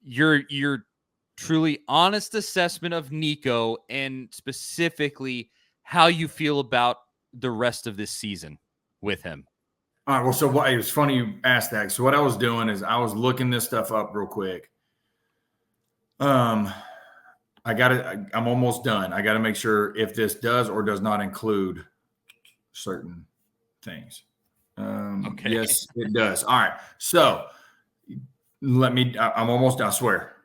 your truly honest assessment of Nico and specifically how you feel about the rest of this season with him. All right. Well, so it was funny you asked that. So what I was doing is I was looking this stuff up real quick. I'm almost done. I got to make sure if this does or does not include certain things. Okay. Yes, it does. All right. So I'm almost done, I swear.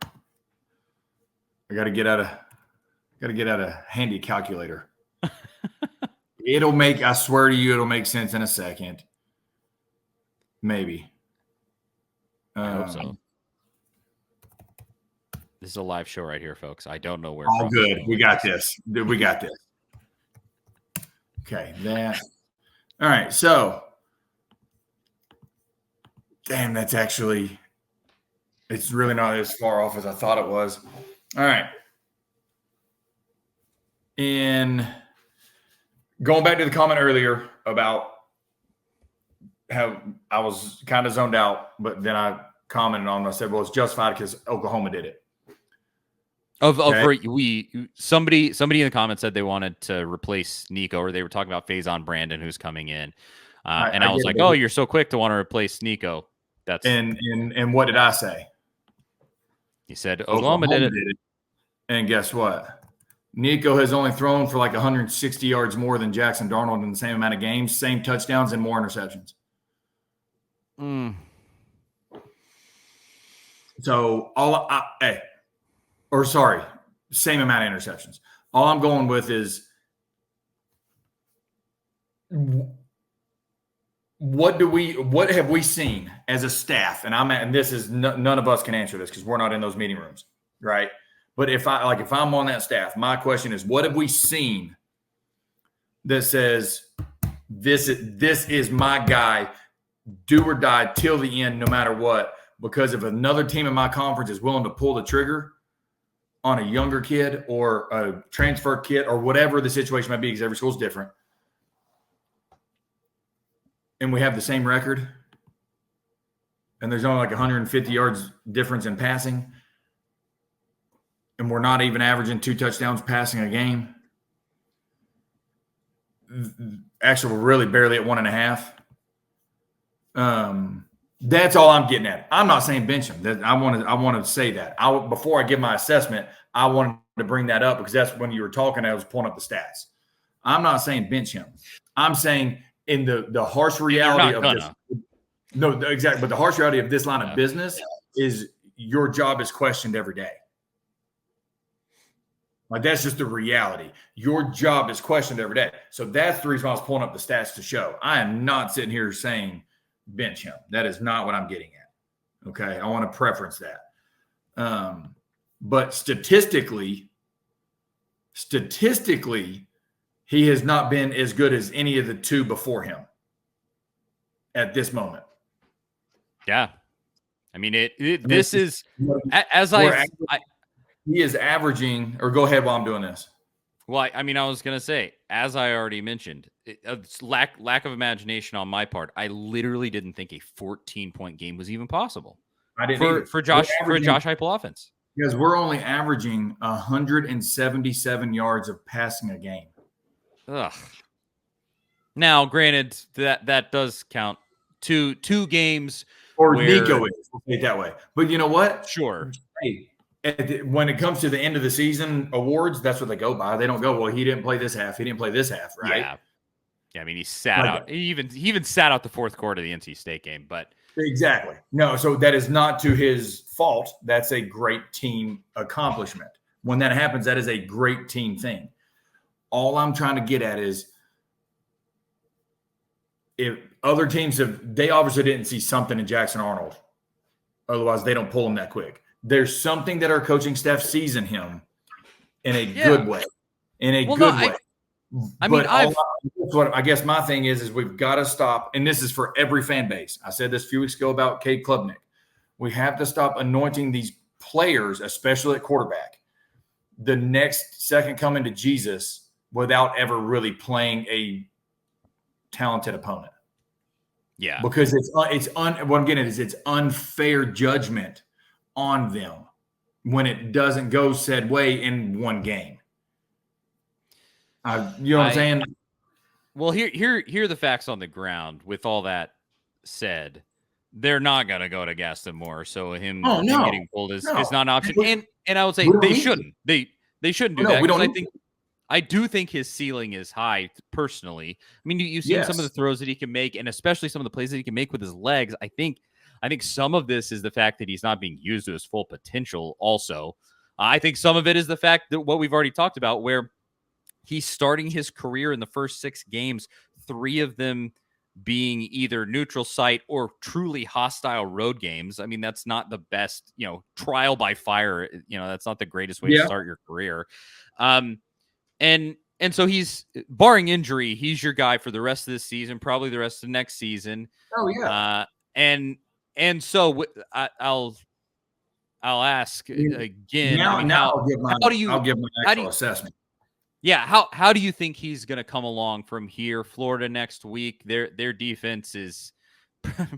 I got to get out a handy calculator. I swear to you, it'll make sense in a second. Maybe. I hope so. This is a live show right here, folks. I don't know where. All good. We got this. We got this. Okay. All right. So, damn, it's really not as far off as I thought it was. All right. In going back to the comment earlier about how I was kind of zoned out, but then I commented on it. I said, well, it's justified because Oklahoma did it. Somebody in the comments said they wanted to replace Nico, or they were talking about Faison Brandon, who's coming in. And I was like, oh, you're so quick to want to replace Nico. And what did I say? He said Oklahoma did it. And guess what? Nico has only thrown for like 160 yards more than Jackson Darnold in the same amount of games, same touchdowns, and more interceptions. So same amount of interceptions. All I'm going with is what have we seen as a staff? And this is none of us can answer this because we're not in those meeting rooms, right? But if I'm on that staff, my question is, what have we seen that says this is my guy, do or die till the end, no matter what? Because if another team in my conference is willing to pull the trigger on a younger kid or a transfer kid or whatever the situation might be, because every school's different, and we have the same record, and there's only like 150 yards difference in passing, and we're not even averaging 2 touchdowns passing a game. Actually, we're really barely at 1.5. That's all I'm getting at. I'm not saying bench him. I want to say that. Before I give my assessment, I wanted to bring that up because that's when you were talking, I was pulling up the stats. I'm not saying bench him. I'm saying in the harsh reality of this. No, exactly. But the harsh reality of this line of business is your job is questioned every day. Like, that's just the reality. Your job is questioned every day. So that's the reason I was pulling up the stats to show. I am not sitting here saying bench him. That is not what I'm getting at. Okay. I want to preference that. But statistically, he has not been as good as any of the two before him at this moment. Yeah. I mean, this is as he is averaging, or go ahead while I'm doing this. Well, I mean, I was going to say, as I already mentioned, it's lack of imagination on my part. I literally didn't think a 14-point game was even possible. I didn't for Josh Heupel offense. Because we're only averaging 177 yards of passing a game. Ugh. Now, granted, that does count. Two games. Or Nico is, we'll say it that way. But you know what? Sure. Hey, when it comes to the end of the season awards, that's what they go by. They don't go, well, he didn't play this half. He didn't play this half, right? Yeah. I mean, he sat out. He even sat out the fourth quarter of the NC State game. But exactly. No, so that is not to his fault. That's a great team accomplishment. When that happens, that is a great team thing. All I'm trying to get at is if other teams they obviously didn't see something in Jackson Arnold. Otherwise, they don't pull him that quick. There's something that our coaching staff sees in him in a good way. Way. I guess my thing is we've got to stop, and this is for every fan base. I said this a few weeks ago about Cade Klubnik. We have to stop anointing these players, especially at quarterback, the next second coming to Jesus without ever really playing a talented opponent. Yeah. Because what I'm getting at is it's unfair judgment on them when it doesn't go said way in one game. You know what I'm saying? Well, here are the facts on the ground. With all that said, they're not going to go to Gaston Moore, so him getting pulled is not an option. And I would say they shouldn't. They shouldn't do that, because I do think his ceiling is high, personally. I mean, you've seen some of the throws that he can make, and especially some of the plays that he can make with his legs. I think some of this is the fact that he's not being used to his full potential also. I think some of it is the fact that what we've already talked about, where he's starting his career in the first 6 games, 3 of them being either neutral site or truly hostile road games. I mean, that's not the best, trial by fire. That's not the greatest way to start your career. And so he's, barring injury, he's your guy for the rest of this season, probably the rest of next season. Oh yeah. And so I'll ask again. I'll give my actual assessment. Yeah, how do you think he's going to come along from here? Florida next week. Their defense is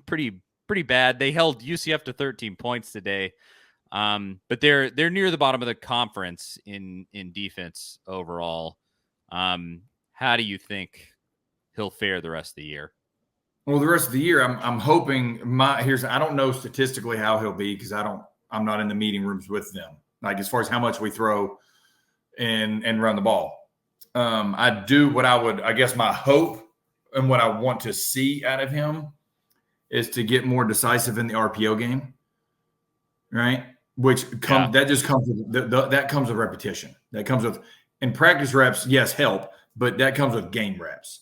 pretty bad. They held UCF to 13 points today, but they're near the bottom of the conference in defense overall. How do you think he'll fare the rest of the year? Well, the rest of the year, I'm hoping. I don't know statistically how he'll be, because I'm not in the meeting rooms with them, like as far as how much we throw and run the ball. I do what I guess my hope and what I want to see out of him is to get more decisive in the RPO game, right? That just comes with that comes with repetition. That comes with, in practice reps, yes, help, but that comes with game reps,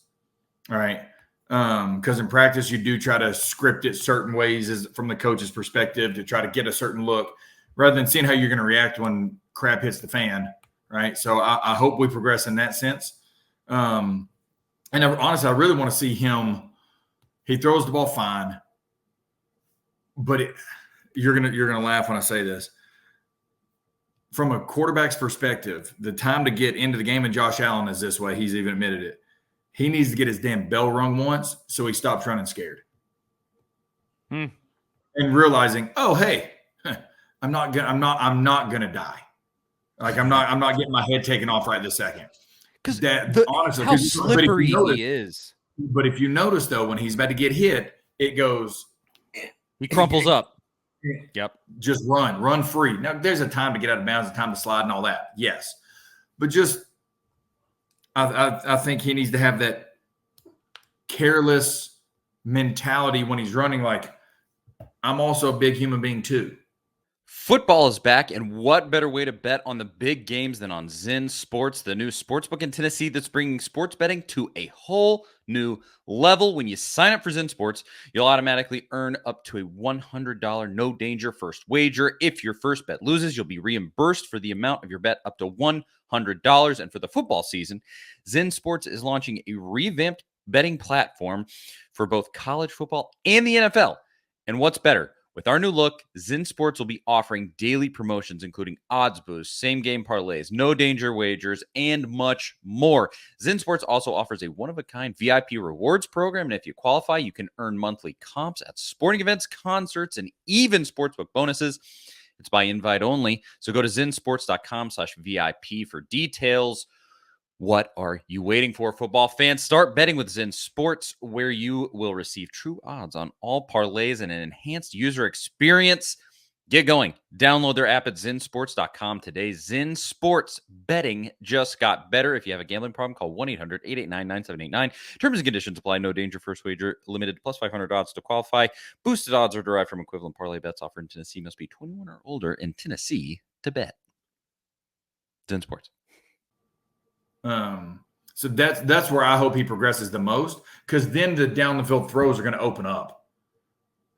all right? Because in practice you do try to script it certain ways from the coach's perspective to try to get a certain look, rather than seeing how you're going to react when crap hits the fan. Right. So I hope we progress in that sense. And honestly, I really want to see him. He throws the ball fine, but you're gonna laugh when I say this. From a quarterback's perspective, the time to get into the game, and Josh Allen is this way. He's even admitted it. He needs to get his damn bell rung once, so he stops running scared. And realizing, oh, hey, I'm not gonna die. Like I'm not getting my head taken off right this second. Because honestly, how slippery he is. But if you notice, though, when he's about to get hit, it goes. He crumples up. Yep. Just run free. Now, there's a time to get out of bounds, a time to slide, and all that. Yes, but just I think he needs to have that careless mentality when he's running. Like, I'm also a big human being too. Football is back, and what better way to bet on the big games than on Zen Sports, the new sportsbook in Tennessee that's bringing sports betting to a whole new level. When you sign up for Zen Sports, you'll automatically earn up to a $100 no-danger first wager. If your first bet loses, you'll be reimbursed for the amount of your bet up to $100. And for the football season, Zen Sports is launching a revamped betting platform for both college football and the NFL. And what's better? With our new look, Zen Sports will be offering daily promotions, including odds boosts, same-game parlays, no-danger wagers, and much more. Zen Sports also offers a one-of-a-kind VIP rewards program, and if you qualify, you can earn monthly comps at sporting events, concerts, and even sportsbook bonuses. It's by invite only, so go to zensports.com/VIP for details. What are you waiting for, football fans? Start betting with Zen Sports, where you will receive true odds on all parlays and an enhanced user experience. Get going. Download their app at zensports.com today. Zen Sports betting just got better. If you have a gambling problem, call 1-800-889-9789. Terms and conditions apply. No danger. First wager limited to plus 500 odds to qualify. Boosted odds are derived from equivalent parlay bets offered in Tennessee. Must be 21 or older in Tennessee to bet. Zen Sports. So that's where I hope he progresses the most, because then the down the field throws are going to open up.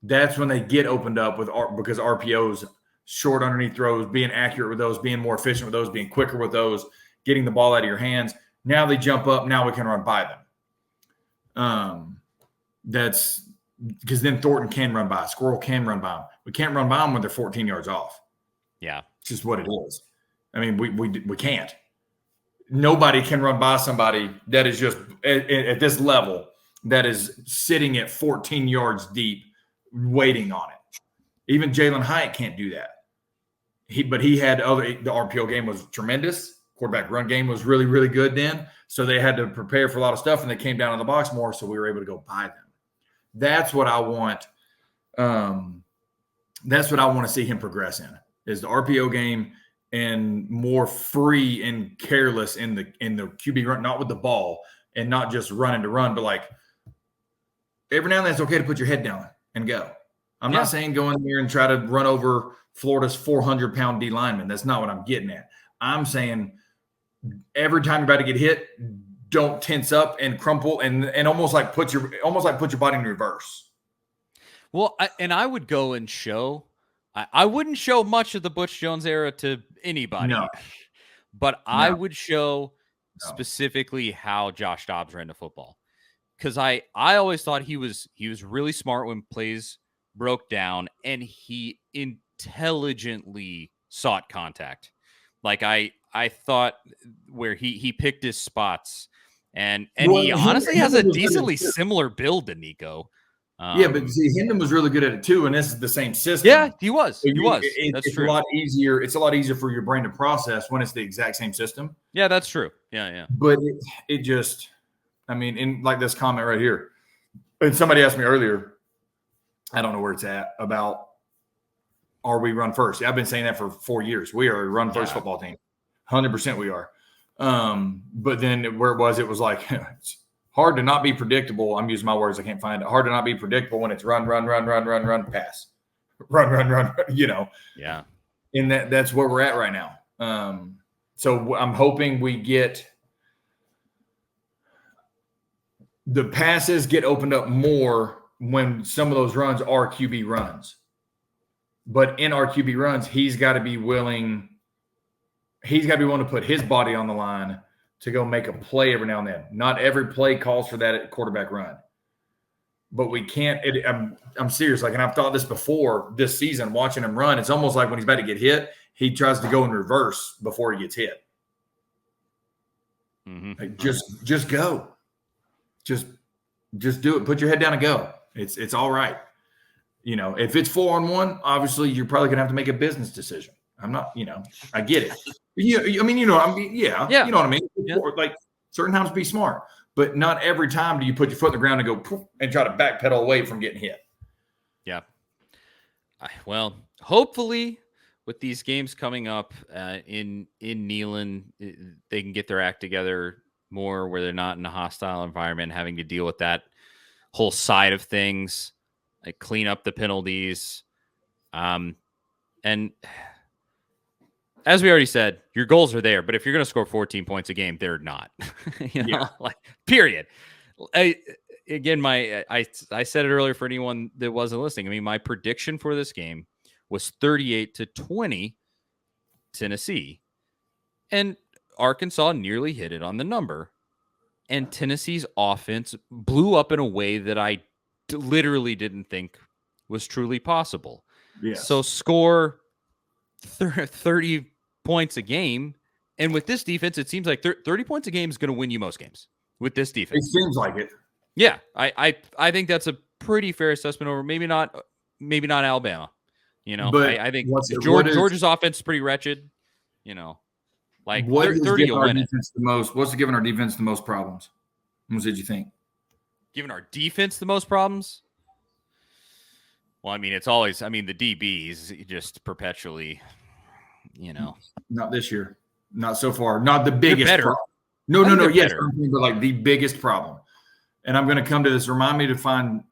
That's when they get opened up because RPOs, short underneath throws, being accurate with those, being more efficient with those, being quicker with those, getting the ball out of your hands. Now they jump up. Now we can run by them. That's because then Thornton can run by, Squirrel can run by them. We can't run by them when they're 14 yards off. Yeah, it's just what it is. I mean, we can't. Nobody can run by somebody that is just at this level that is sitting at 14 yards deep waiting on it. Even Jalen Hyatt can't do that. But he had the RPO game was tremendous. Quarterback run game was really, really good then. So they had to prepare for a lot of stuff, and they came down in the box more, so we were able to go buy them. That's what I want. That's what I want to see him progress in, is the RPO game and more free and careless in the QB run, not with the ball and not just running to run, but like every now and then it's okay to put your head down and go. I'm not saying go in there and try to run over Florida's 400-pound D lineman. That's not what I'm getting at. I'm saying every time you're about to get hit, don't tense up and crumple and almost like put your body in reverse. Well, I would go and show. I wouldn't show much of the Butch Jones era to anybody, but I would show specifically how Josh Dobbs ran the football, because I always thought he was really smart when plays broke down, and he intelligently sought contact. Like I thought where he picked his spots, and he honestly has a decently similar build to Nico. But see, Hendon was really good at it too, and this is the same system. Yeah, he was. So That's it's true. a lot easier. It's a lot easier for your brain to process when it's the exact same system. Yeah, that's true. Yeah. But it just, I mean, in like this comment right here, and somebody asked me earlier, I don't know where it's at, about are we run first? I've been saying that for 4 years. We are a run first football team. 100% we are. But then where it was like it's hard to not be predictable. I'm using my words. I can't find it. Hard to not be predictable when it's run, pass. Run, you know. Yeah. And that's where we're at right now. So I'm hoping we get the passes get opened up more when some of those runs are QB runs. But in our QB runs, he's got to be willing to put his body on the line to go make a play every now and then. Not every play calls for that quarterback run. But we can't I'm serious. Like, and I've thought this before this season, watching him run, it's almost like when he's about to get hit, he tries to go in reverse before he gets hit. Mm-hmm. Like, just go. Just do it. Put your head down and go. It's all right. You know, if it's 4-on-1, obviously you're probably gonna have to make a business decision. I'm not, I get it. Yeah, I mean, you know what I mean? Yeah. You know what I mean? Yeah. Like, certain times be smart, but not every time do you put your foot in the ground and go poof, and try to backpedal away from getting hit. Yeah. Well, hopefully with these games coming up in Neyland, they can get their act together more where they're not in a hostile environment, having to deal with that whole side of things, like clean up the penalties. And as we already said, your goals are there, but if you're going to score 14 points a game, they're not. Like, period. I said it earlier for anyone that wasn't listening. I mean, my prediction for this game was 38-20 Tennessee, and Arkansas nearly hit it on the number. And Tennessee's offense blew up in a way that I literally didn't think was truly possible. Yes. So score 30 points a game, and with this defense, it seems like 30 points a game is going to win you most games with this defense. It seems like it. Yeah, I think that's a pretty fair assessment over maybe not Alabama. But I think Georgia's offense is pretty wretched. Like what 30 will win it. What's giving our defense the most problems? What did you think? Giving our defense the most problems? Well, I mean, it's always. I mean, the DBs just perpetually. Not this year. Not so far. Not the biggest problem. No. Yes, but like the biggest problem. And I'm going to come to this. Remind me to find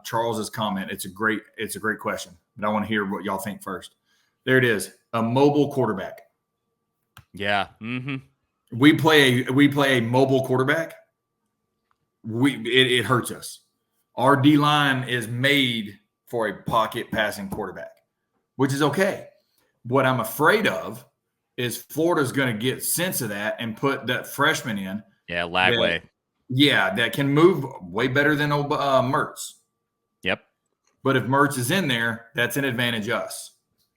Charles's comment. It's a great question, but I want to hear what y'all think first. There it is. A mobile quarterback. Yeah. Mm-hmm. We play a mobile quarterback. It hurts us. Our D line is made for a pocket passing quarterback, which is okay. What I'm afraid of is Florida's going to get sense of that and put that freshman in. Yeah, Lagway. That can move way better than Mertz. Yep. But if Mertz is in there, that's an advantage us.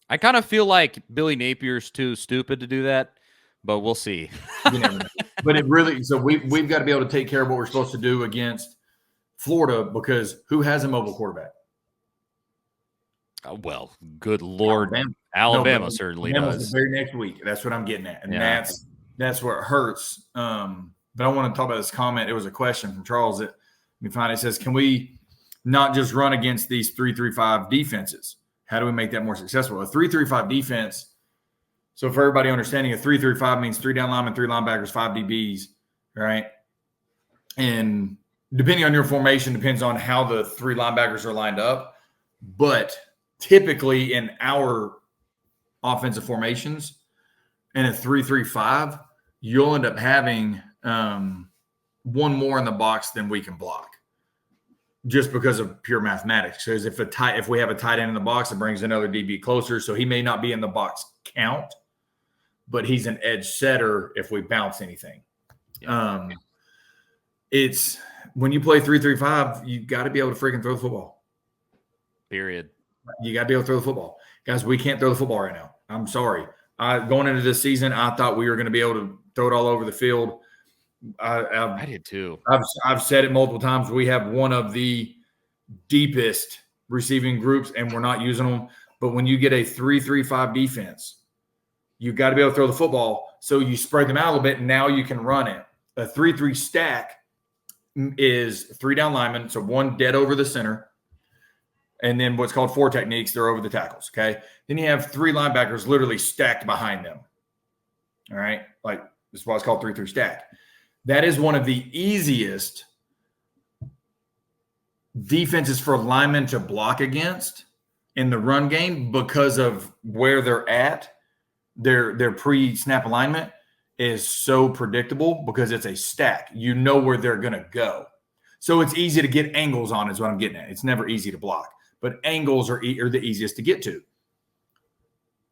I kind of feel like Billy Napier's too stupid to do that, but we'll see. You never know. But it really – so we've got to be able to take care of what we're supposed to do against Florida, because who has a mobile quarterback? Well, good Lord, Alabama certainly Alabama's does. the very next week. That's what I'm getting at, and Yeah. that's where it hurts. But I want to talk about this comment. It was a question from Charles that we find. It says, "Can we not just run against these 3-3-5 defenses? How do we make that more successful?" A 3-3-5 defense. So for everybody understanding, a 3-3-5 means 3 down linemen, 3 linebackers, 5 DBs, right? And depending on your formation, depends on how the 3 linebackers are lined up. But typically in our offensive formations, in a 3-3-5, you'll end up having one more in the box than we can block, just because of pure mathematics. Because if we have a tight end in the box, it brings another DB closer. So he may not be in the box count, but he's an edge setter if we bounce anything. Yeah. It's when you play 3-3-5, you got to be able to freaking throw the football. Period. You got to be able to throw the football. Guys, we can't throw the football right now. I'm sorry. Going into this season, I thought we were going to be able to throw it all over the field. I did too. I've said it multiple times. We have one of the deepest receiving groups, and we're not using them. But when you get a 3-3-5 defense, you've got to be able to throw the football. So you spread them out a little bit, and now you can run it. A 3-3 stack is 3 down linemen, so 1 dead over the center, and then what's called 4 techniques, they're over the tackles, okay? Then you have 3 linebackers literally stacked behind them, all right? Like, this is why it's called 3-3 stack. That is one of the easiest defenses for linemen to block against in the run game because of where they're at. Their pre-snap alignment is so predictable because it's a stack. You know where they're going to go. So it's easy to get angles on is what I'm getting at. It's never easy to block, but angles are the easiest to get to.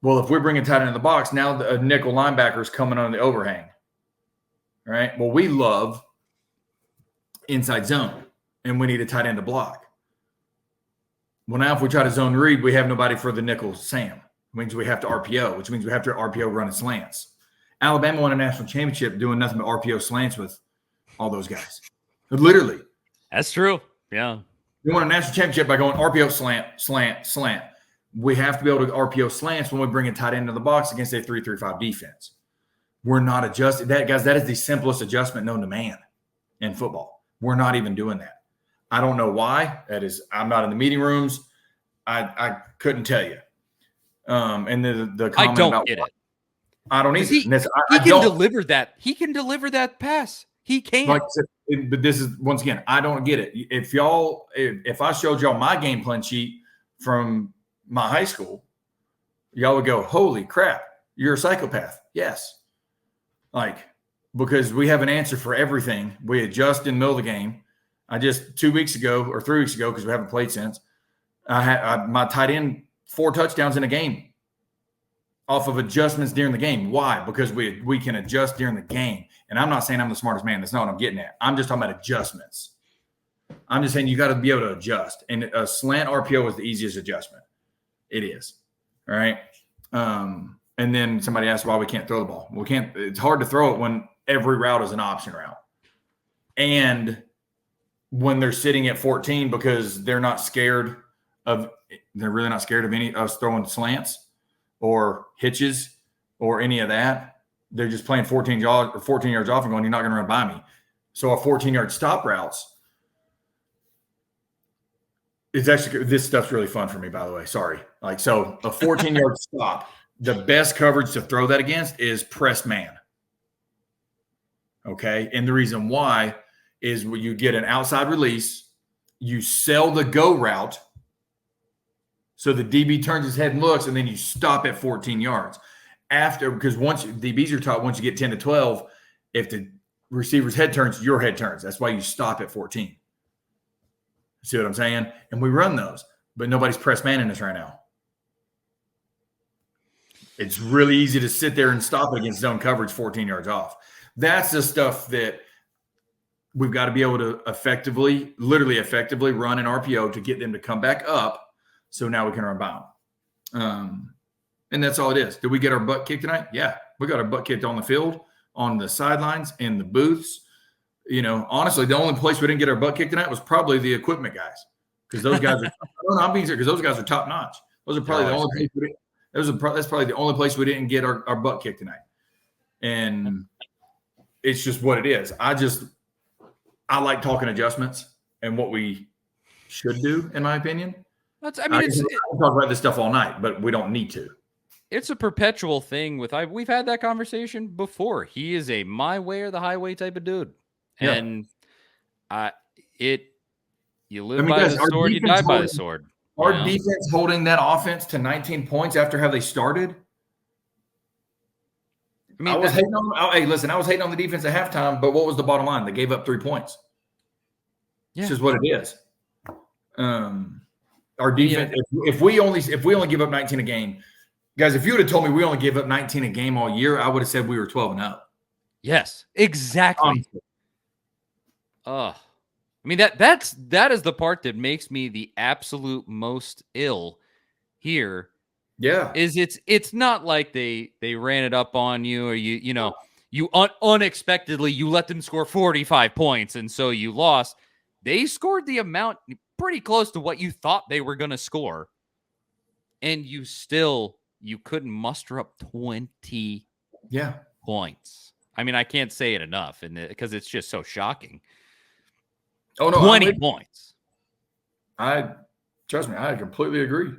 Well, if we're bringing tight end in the box, now the nickel linebacker is coming on the overhang. All right. Well, we love inside zone, and we need a tight end to block. Well, now if we try to zone read, we have nobody for the nickel Sam. It means we have to RPO, which means we have to RPO running slants. Alabama won a national championship doing nothing but RPO slants with all those guys. Literally. That's true. Yeah. We won a national championship by going RPO slant, slant, slant. We have to be able to RPO slants when we bring a tight end into the box against a 3-3-5 defense. We're not adjusting that, guys. That is the simplest adjustment known to man in football. We're not even doing that. I don't know why. That is, I'm not in the meeting rooms. I couldn't tell you. And the comment I don't about get it. I don't either. He can deliver that. He can deliver that pass. He can. Like I said, but this is, once again, I don't get it. If I showed y'all my game plan sheet from my high school, y'all would go, "Holy crap, you're a psychopath." Yes. Like, because we have an answer for everything. We adjust in the middle of the game. I just 2 weeks ago or 3 weeks ago, because we haven't played since, I had my tight end 4 touchdowns in a game off of adjustments during the game. Why? Because we can adjust during the game. And I'm not saying I'm the smartest man. That's not what I'm getting at. I'm just talking about adjustments. I'm just saying you got to be able to adjust. And a slant RPO is the easiest adjustment. It is. All right. And then somebody asked why we can't throw the ball. We can't. It's hard to throw it when every route is an option route. And when they're sitting at 14 because they're really not scared of any us throwing slants or hitches or any of that. They're just playing 14 yards off and going, "You're not going to run by me." So our 14-yard stop routes, it's actually, this stuff's really fun for me, by the way. Sorry. Like, so a 14-yard stop, the best coverage to throw that against is press man. Okay. And the reason why is when you get an outside release, you sell the go route. So the DB turns his head and looks, and then you stop at 14 yards. Because once DBs are taught, once you get 10 to 12, if the receiver's head turns, your head turns. That's why you stop at 14. See what I'm saying? And we run those, but nobody's press manning us right now. It's really easy to sit there and stop it against zone coverage 14 yards off. That's the stuff that we've got to be able to literally effectively run an RPO to get them to come back up. So now we can run by them. And that's all it is. Did we get our butt kicked tonight? Yeah. We got our butt kicked on the field, on the sidelines, in the booths. You know, honestly, the only place we didn't get our butt kicked tonight was probably the equipment guys. Because those guys are – I'm being serious, because those guys are top notch. Those are probably They're the always only place that's probably the only place we didn't get our butt kicked tonight. And it's just what it is. I like talking adjustments and what we should do, in my opinion. I I mean, can talk about this stuff all night, but we don't need to. it's a perpetual thing we've had that conversation before. He is a my way or the highway type of dude. Yeah. And you live by guys, the sword, you die by the sword. Our defense holding that offense to 19 points after how they started. I mean, I was hating on the defense at halftime, but what was the bottom line? They gave up 3 points. Yeah. It's just what it is. Our defense, if we only give up 19 a game, guys, if you would have told me we only gave up 19 a game all year, I would have said we were 12-0. Yes, exactly. I mean, that is the part that makes me the absolute most ill here. Yeah. Is it's not like they ran it up on you, or you unexpectedly you let them score 45 points and so you lost. They scored the amount pretty close to what you thought they were going to score. And you couldn't muster up 20 points. I mean, I can't say it enough because it's just so shocking. Oh no, 20 points. Trust me, I completely agree.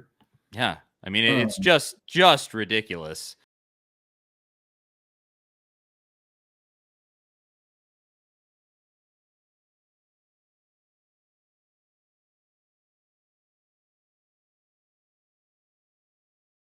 Yeah. I mean, it's just ridiculous.